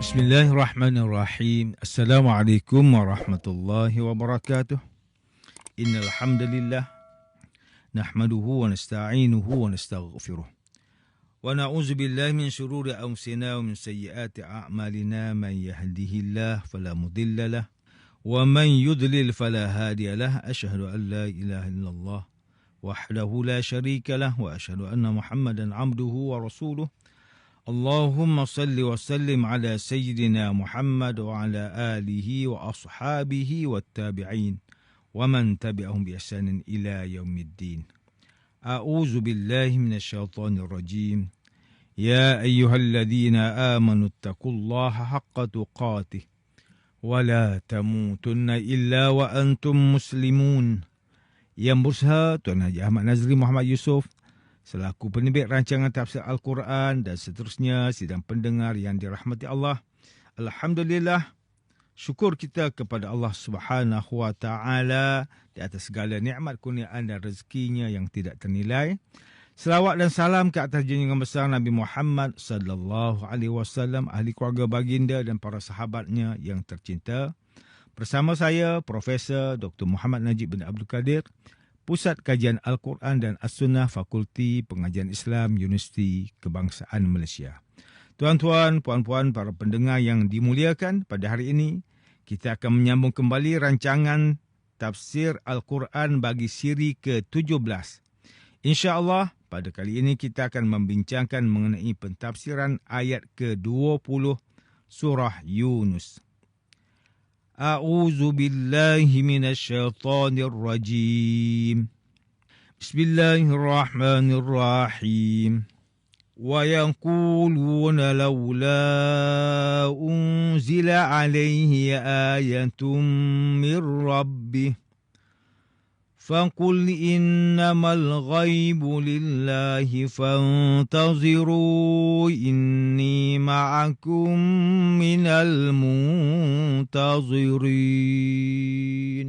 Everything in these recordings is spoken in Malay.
Bismillahirrahmanirrahim. Assalamualaikum warahmatullahi wabarakatuh. Innal hamdalillah nahmaduhu wa nasta'inuhu wa nastaghfiruh. Wa na'udzu billahi min shururi anfusina wa min sayyiati a'malina. Man yahdihillahu fala mudilla lahu wa man yudlil fala hadiya lahu. Asyhadu an la ilaha illallah wahdahu la syarika lahu wa asyhadu anna Muhammadan 'abduhu wa rasuluh. Allahumma salli wa sallim ala sayyidina Muhammad wa ala alihi wa ashabihi wa tabi'in wa man tabi'ahum bi ihsanin ila yaumiddin. A'udzu billahi minasyaitonir rajim. Ya ayyuhalladzina amanu taqullaha haqqa tuqatih wa la tamutunna illa wa antum muslimun. Yang berusaha Tuan Haji Ahmad Nazri Muhammad Yusof selaku penerbit rancangan tafsir Al-Quran dan seterusnya sidang pendengar yang dirahmati Allah. Alhamdulillah, syukur kita kepada Allah Subhanahu wa taala di atas segala nikmat kurniaan dan rezekinya yang tidak ternilai. Selawat dan salam ke atas junjungan besar Nabi Muhammad sallallahu alaihi wasallam, ahli keluarga baginda dan para sahabatnya yang tercinta. Bersama saya Profesor Dr. Muhammad Najib bin Abdul Kadir, Pusat Kajian Al-Quran dan As-Sunnah Fakulti Pengajian Islam Universiti Kebangsaan Malaysia. Tuan-tuan, puan-puan, para pendengar yang dimuliakan, pada hari ini kita akan menyambung kembali rancangan tafsir Al-Quran bagi siri ke-17. InsyaAllah, pada kali ini kita akan membincangkan mengenai pentafsiran ayat ke-20 surah Yunus. A'udzu billahi minasyaitonir rajim. Bismillahirrahmanirrahim. Wa yaquluna laula unzila alaihi ayatun mir rabbih. فَقُلْ إِنَّمَا الْغَيْبُ لِلَّهِ فَانْتَظِرُوا إِنِّي مَعَكُمْ مِنَ الْمُنْتَظِرِينَ.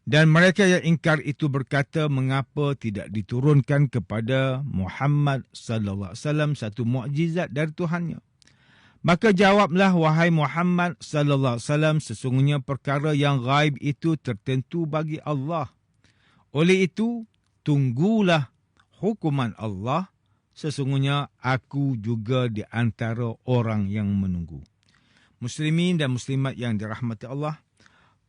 Dan mereka yang ingkar itu berkata, mengapa tidak diturunkan kepada Muhammad sallallahu alaihi wasallam satu mukjizat dari Tuhannya? Maka jawablah, wahai Muhammad sallallahu alaihi wasallam, sesungguhnya perkara yang gaib itu tertentu bagi Allah. Oleh itu, tunggulah hukuman Allah. Sesungguhnya aku juga di antara orang yang menunggu. Muslimin dan muslimat yang dirahmati Allah,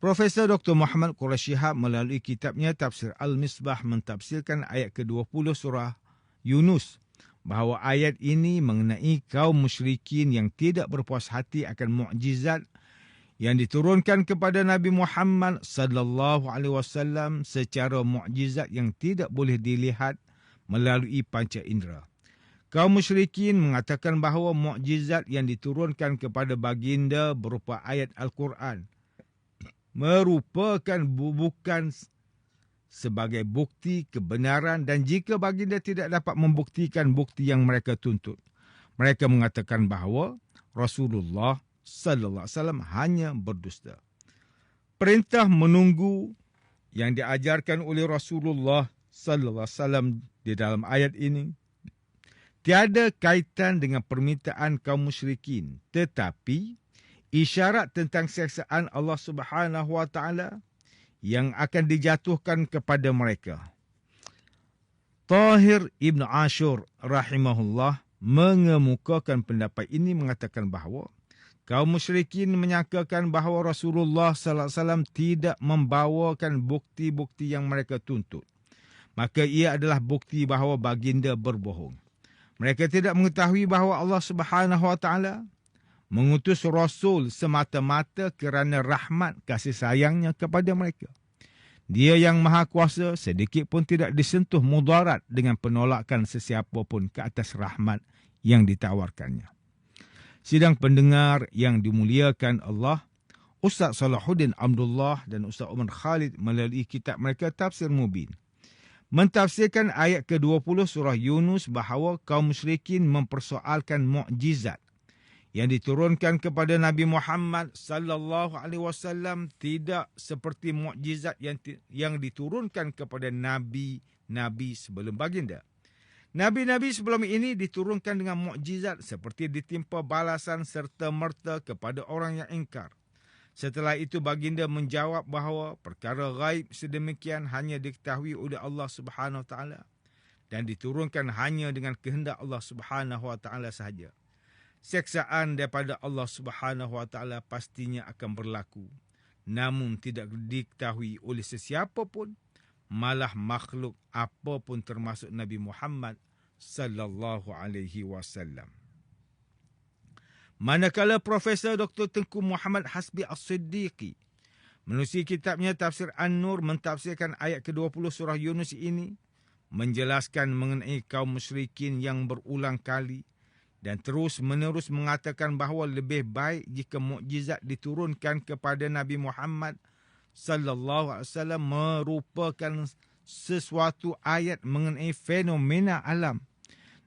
Profesor Dr. Muhammad Quraisy Shihab melalui kitabnya Tafsir Al-Misbah mentafsirkan ayat ke-20 surah Yunus, bahawa ayat ini mengenai kaum musyrikin yang tidak berpuas hati akan mukjizat yang diturunkan kepada Nabi Muhammad sallallahu alaihi wasallam secara mukjizat yang tidak boleh dilihat melalui panca indera. Kaum musyrikin mengatakan bahawa mukjizat yang diturunkan kepada baginda berupa ayat Al-Quran merupakan bukan sebagai bukti kebenaran, dan jika baginda tidak dapat membuktikan bukti yang mereka tuntut, mereka mengatakan bahawa Rasulullah sallallahu alaihi wasallam hanya berdusta. Perintah menunggu yang diajarkan oleh Rasulullah sallallahu alaihi wasallam di dalam ayat ini tiada kaitan dengan permintaan kaum musyrikin, tetapi isyarat tentang siksaan Allah Subhanahu wa taala yang akan dijatuhkan kepada mereka. Tahir Ibn Ashur rahimahullah mengemukakan pendapat ini, mengatakan bahawa kaum musyrikin menyangkakan bahawa Rasulullah sallallahu alaihi wasallam tidak membawakan bukti-bukti yang mereka tuntut. Maka ia adalah bukti bahawa baginda berbohong. Mereka tidak mengetahui bahawa Allah Subhanahu wa taala mengutus Rasul semata-mata kerana rahmat kasih sayangnya kepada mereka. Dia yang maha kuasa, sedikit pun tidak disentuh mudarat dengan penolakan sesiapa pun ke atas rahmat yang ditawarkannya. Sidang pendengar yang dimuliakan Allah, Ustaz Salahuddin Abdullah dan Ustaz Umar Khalid melalui kitab mereka Tafsir Mubin mentafsirkan ayat ke-20 surah Yunus bahawa kaum musyrikin mempersoalkan mukjizat yang diturunkan kepada Nabi Muhammad sallallahu alaihi wasallam tidak seperti mukjizat yang diturunkan kepada nabi-nabi sebelum baginda. Nabi-nabi sebelum ini diturunkan dengan mukjizat seperti ditimpa balasan serta merta kepada orang yang ingkar. Setelah itu baginda menjawab bahawa perkara gaib sedemikian hanya diketahui oleh Allah Subhanahu Wa Taala dan diturunkan hanya dengan kehendak Allah Subhanahu Wa Taala sahaja. Seksaan daripada Allah Subhanahu Wa Taala pastinya akan berlaku, namun tidak diketahui oleh sesiapa pun, malah makhluk apapun termasuk Nabi Muhammad sallallahu alaihi wasallam. Manakala Profesor Dr. Tengku Muhammad Hasbi As-Siddiqi menerusi kitabnya Tafsir An-Nur mentafsirkan ayat ke-20 surah Yunus ini, menjelaskan mengenai kaum musyrikin yang berulang kali dan terus menerus mengatakan bahawa lebih baik jika mukjizat diturunkan kepada Nabi Muhammad sallallahu alaihi wasallam merupakan sesuatu ayat mengenai fenomena alam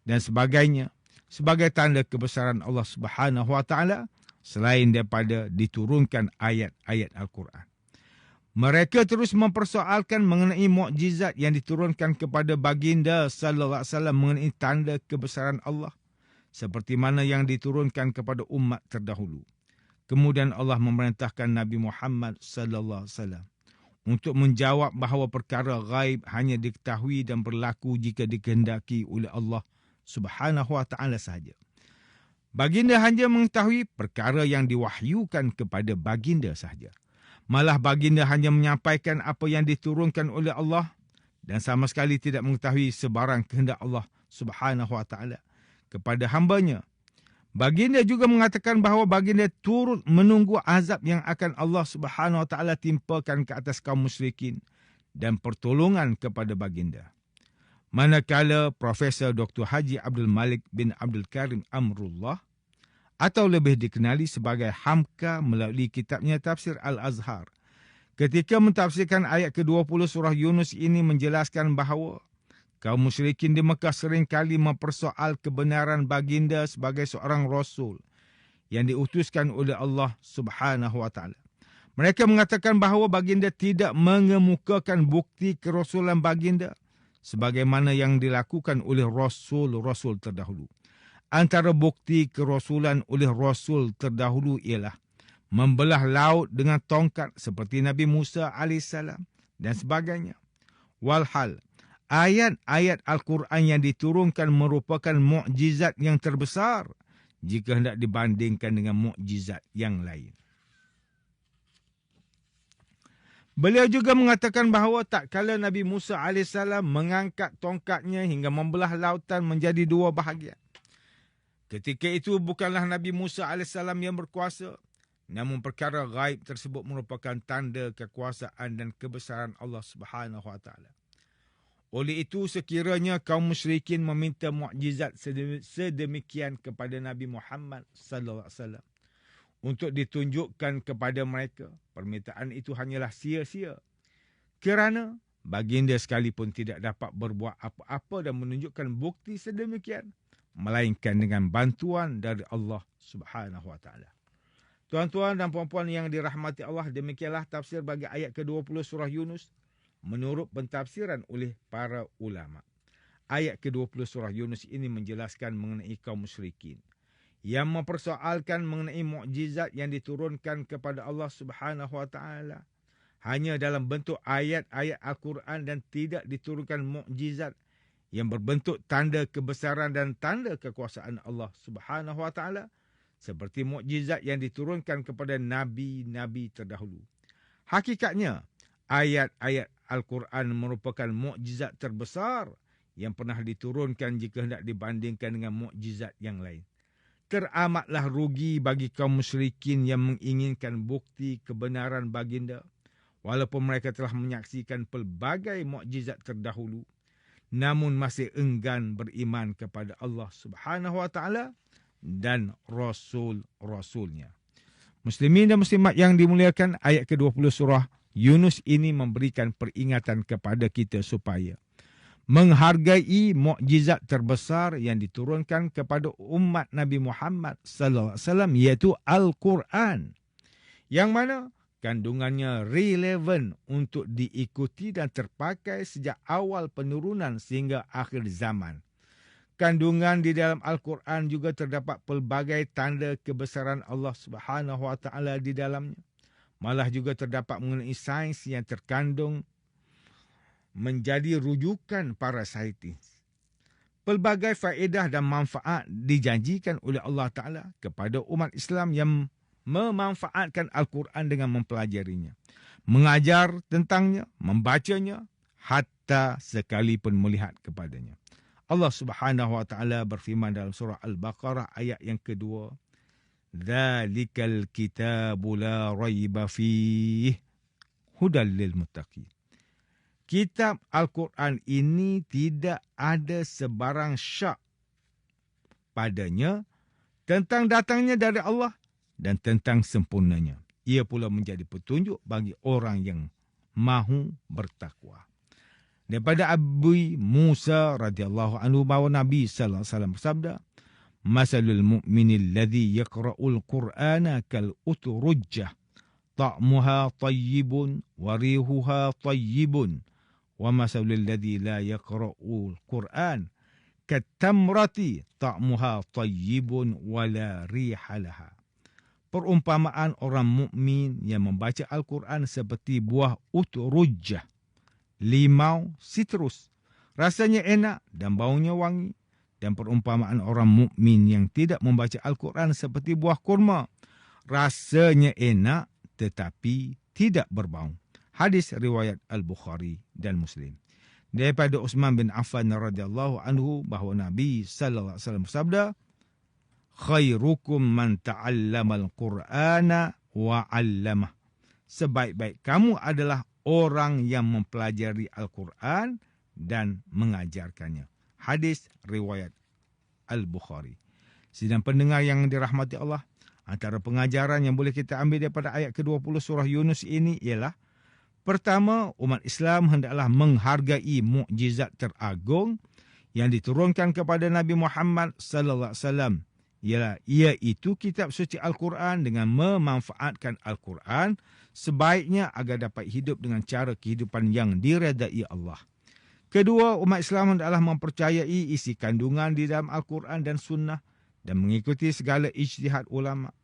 dan sebagainya sebagai tanda kebesaran Allah Subhanahu Wa Taala selain daripada diturunkan ayat-ayat Al-Quran. Mereka terus mempersoalkan mengenai mukjizat yang diturunkan kepada baginda sallallahu alaihi wasallam mengenai tanda kebesaran Allah seperti mana yang diturunkan kepada umat terdahulu. Kemudian Allah memerintahkan Nabi Muhammad sallallahu alaihi wasallam untuk menjawab bahawa perkara gaib hanya diketahui dan berlaku jika dikehendaki oleh Allah Subhanahu Wa Taala sahaja. Baginda hanya mengetahui perkara yang diwahyukan kepada baginda sahaja. Malah baginda hanya menyampaikan apa yang diturunkan oleh Allah dan sama sekali tidak mengetahui sebarang kehendak Allah Subhanahu Wa Taala kepada hambanya. Baginda juga mengatakan bahawa baginda turut menunggu azab yang akan Allah Subhanahu Wa Taala timpakan ke atas kaum musyrikin dan pertolongan kepada baginda. Manakala Profesor Dr. Haji Abdul Malik bin Abdul Karim Amrullah atau lebih dikenali sebagai Hamka melalui kitabnya Tafsir Al-Azhar, ketika mentafsirkan ayat ke-20 surah Yunus ini menjelaskan bahawa kaum musyrikin di Mekah seringkali mempersoal kebenaran baginda sebagai seorang rasul yang diutuskan oleh Allah Subhanahu Wa Taala. Mereka mengatakan bahawa baginda tidak mengemukakan bukti kerasulan baginda sebagaimana yang dilakukan oleh rasul-rasul terdahulu. Antara bukti kerasulan oleh rasul terdahulu ialah membelah laut dengan tongkat seperti Nabi Musa AS dan sebagainya. Walhal, ayat-ayat Al-Quran yang diturunkan merupakan mukjizat yang terbesar jika hendak dibandingkan dengan mukjizat yang lain. Beliau juga mengatakan bahawa tak kala Nabi Musa AS mengangkat tongkatnya hingga membelah lautan menjadi dua bahagian. Ketika itu bukanlah Nabi Musa AS yang berkuasa, namun perkara gaib tersebut merupakan tanda kekuasaan dan kebesaran Allah Subhanahu Wa Taala. Oleh itu sekiranya kaum musyrikin meminta mukjizat sedemikian kepada Nabi Muhammad sallallahu alaihi wasallam untuk ditunjukkan kepada mereka, permintaan itu hanyalah sia-sia. Kerana baginda sekalipun tidak dapat berbuat apa-apa dan menunjukkan bukti sedemikian, melainkan dengan bantuan dari Allah Subhanahu Wa Taala. Tuan-tuan dan puan-puan yang dirahmati Allah, demikianlah tafsir bagi ayat ke-20 surah Yunus menurut pentafsiran oleh para ulama. Ayat ke-20 surah Yunus ini menjelaskan mengenai kaum musyrikin yang mempersoalkan mengenai mukjizat yang diturunkan kepada Allah Subhanahu Wa Taala hanya dalam bentuk ayat-ayat Al-Quran dan tidak diturunkan mukjizat yang berbentuk tanda kebesaran dan tanda kekuasaan Allah Subhanahu Wa Taala seperti mukjizat yang diturunkan kepada nabi-nabi terdahulu. Hakikatnya, ayat-ayat Al-Quran merupakan mukjizat terbesar yang pernah diturunkan jika hendak dibandingkan dengan mukjizat yang lain. Teramatlah rugi bagi kaum musyrikin yang menginginkan bukti kebenaran baginda, walaupun mereka telah menyaksikan pelbagai mukjizat terdahulu, namun masih enggan beriman kepada Allah Subhanahu Wa Taala dan Rasul-Rasulnya. Muslimin dan muslimat yang dimuliakan, ayat ke-20 surah Yunus ini memberikan peringatan kepada kita supaya menghargai mukjizat terbesar yang diturunkan kepada umat Nabi Muhammad sallallahu alaihi wasallam, iaitu Al-Quran, yang mana kandungannya relevan untuk diikuti dan terpakai sejak awal penurunan sehingga akhir zaman. kandungan di dalam Al-Quran juga terdapat pelbagai tanda kebesaran Allah Subhanahu Wa Taala di dalamnya. Malah juga terdapat mengenai sains yang terkandung menjadi rujukan para saintis. Pelbagai faedah dan manfaat dijanjikan oleh Allah Ta'ala kepada umat Islam yang memanfaatkan Al-Quran dengan mempelajarinya, mengajar tentangnya, membacanya, hatta sekalipun melihat kepadanya. Allah Subhanahu Wa Ta'ala berfirman dalam surah Al-Baqarah ayat yang kedua, "Dzalikal kitabu la raiba fihi hudal lil muttaqin." Kitab Al-Quran ini tidak ada sebarang syak padanya tentang datangnya dari Allah dan tentang sempurnanya. Ia pula menjadi petunjuk bagi orang yang mahu bertakwa. Daripada Abu Musa radhiyallahu anhu bahawa Nabi sallallahu alaihi wasallam bersabda, "Masalul mu'minil ladzi yaqra'ul Qur'ana kal utrujjah, ta'muha tayyibun wa rihuha tayyibun." Wa masalul ladzi la yaqra'ul Qur'an katamrati ta'muha tayyibun wa la riha laha. Perumpamaan orang mukmin yang membaca Al-Quran seperti buah utrujjah, limau sitrus. Rasanya enak dan baunya wangi. Dan perumpamaan orang mukmin yang tidak membaca Al-Quran seperti buah kurma. Rasanya enak tetapi tidak berbau. Hadis riwayat Al-Bukhari dan Muslim. Daripada Uthman bin Affan radhiyallahu anhu bahawa Nabi sallallahu alaihi wasallam bersabda, "Khairukum man ta'allama al-Qur'ana wa 'allamah." Sebaik-baik kamu adalah orang yang mempelajari Al-Quran dan mengajarkannya. Hadis riwayat Al-Bukhari. Sidang pendengar yang dirahmati Allah, antara pengajaran yang boleh kita ambil daripada ayat ke-20 surah Yunus ini ialah, pertama, umat Islam hendaklah menghargai mukjizat teragung yang diturunkan kepada Nabi Muhammad sallallahu alaihi wasallam, iaitu kitab suci Al-Quran, dengan memanfaatkan Al-Quran sebaiknya agar dapat hidup dengan cara kehidupan yang diredai Allah. Kedua, umat Islam hendaklah mempercayai isi kandungan di dalam Al-Quran dan Sunnah dan mengikuti segala ijtihad ulama.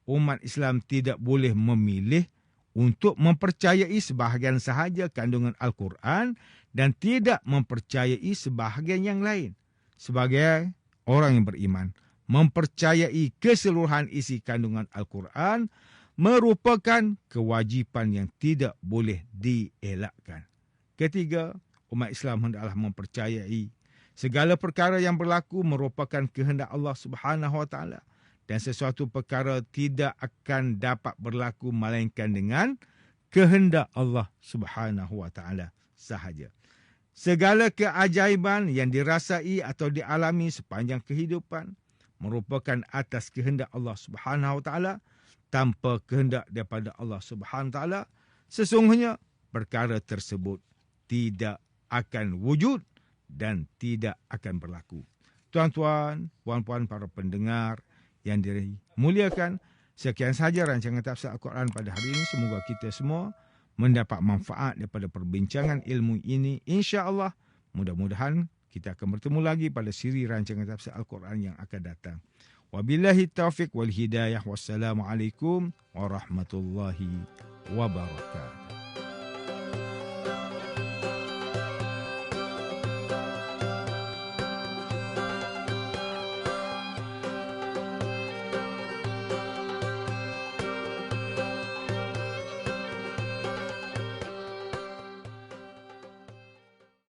Umat Islam tidak boleh memilih untuk mempercayai sebahagian sahaja kandungan Al-Quran dan tidak mempercayai sebahagian yang lain. Sebagai orang yang beriman, mempercayai keseluruhan isi kandungan Al-Quran merupakan kewajipan yang tidak boleh dielakkan. Ketiga, umat Islam hendaklah mempercayai segala perkara yang berlaku merupakan kehendak Allah Subhanahu Wa Taala. Dan sesuatu perkara tidak akan dapat berlaku melainkan dengan kehendak Allah Subhanahu Wa Taala sahaja. Segala keajaiban yang dirasai atau dialami sepanjang kehidupan merupakan atas kehendak Allah Subhanahu Wa Taala. Tanpa kehendak daripada Allah Subhanahu Wa Taala, sesungguhnya perkara tersebut tidak akan wujud dan tidak akan berlaku. Tuan-tuan, puan-puan para pendengar yang dimuliakan, sekian sahaja rancangan tafsir Al-Quran pada hari ini. Semoga kita semua mendapat manfaat daripada perbincangan ilmu ini. InsyaAllah, mudah-mudahan kita akan bertemu lagi pada siri rancangan tafsir Al-Quran yang akan datang. Wabillahi taufiq wal hidayah. Wassalamualaikum warahmatullahi wabarakatuh.